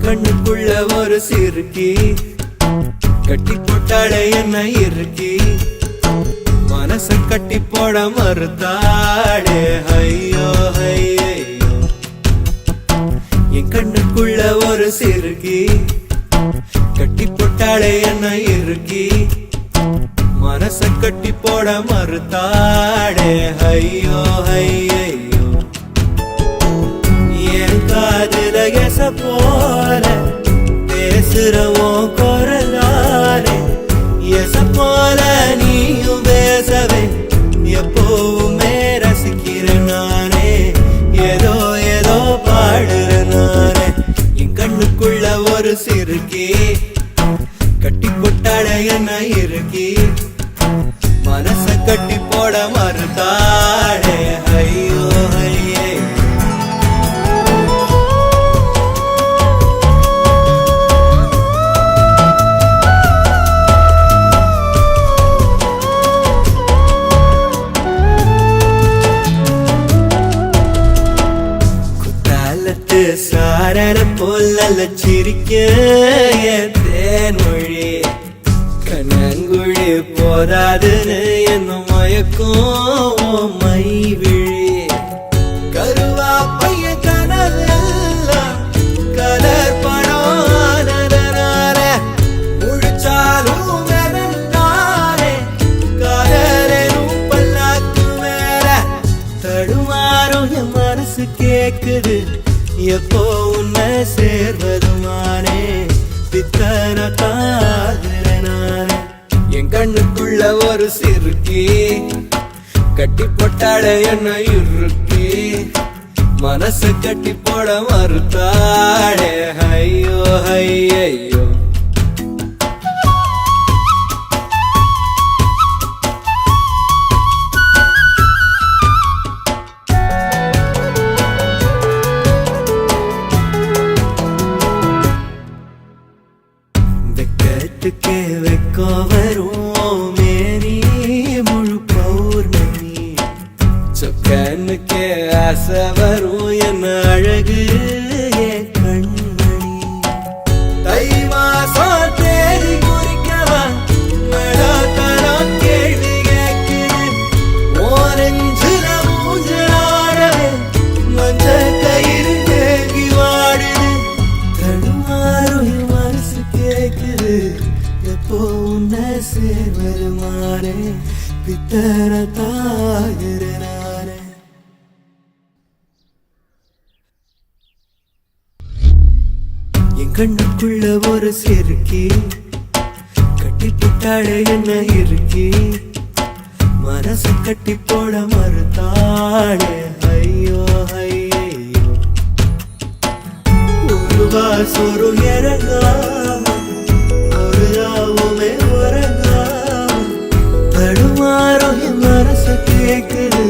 கண்ணுக்குள்ள ஒரு சிறுக்கி கட்டி போட்டாளே என்ன இருக்கி மனச கட்டி போட மறுத்தாளே ஐயோ ஐயோ என் கண்ணுக்குள்ள ஒரு சிறுக்கி கட்டி போட்டாளே என்ன இருக்கி மனச கட்டி போட மறுத்தாளே ஐயோ ஐயோ என் காதுல எச போல பேசுறவோ குரலாலே எச போல நீயும் பேசவே எப்பவுமே ரசிக்கிறேன் நானே ஏதோ ஏதோ பாடுறேன் நானே என் கண்ணுக்குள்ள ஒரு சிறுக்கி கட்டி போட்டாட என்ன இருக்கி மனச கட்டி போட மறுத்தாடே ஐயோ ஐயே சாரர போல சிரிக்க தேன்மொழி கண்ணங்குழி போதாதுன்னு என்ன மயக்கும் மை விழி கருவா பைய கனவெல்லாம் கலர் படம் முழிச்சாலும் தானே கலரும் பல்லாக்கு மேல தடுமாறும் என் மனசு கேக்குது எப்போ உன்னை சேர்வதுமானே பித்தன தாகிறனானே என் கண்ணுக்குள்ள ஒரு சிறுக்கி கட்டி போட்டாட என்ன இருக்கி மனச கட்டி போட மறுத்தாடே ஐயோ ஐயோ வெக்கத்துக்கே வெக்கோ வரும் மேரி முழு பௌர்ணமி சொக்கனுக்கே ஆசை வரும் என்ன அழகு என் கண்மணி தை மாசம் தேடி குறிக்கவா தரம் கேள்வி கேட்குது ஓரஞ்சுல மூஞ்சாடவே மஞ்ச கயிறு தேங்கி வாடுது தடுமாறும் என் மனசு கேக்குது எப்போ உன்னை சேர்வருமானே பித்தன தாகிறனானே என் கண்ணுக்குள்ள ஒரு சிறுக்கி கட்டி போட்டாளே என்ன இருக்கி மனசு கட்டி போட மறுத்தாளே ஐயோ ஐயோ ஒரு வாசொரு இறங்காம ஒரு ராவுமே உறங்காம தடுமாறும் என் மனசு கேக்குது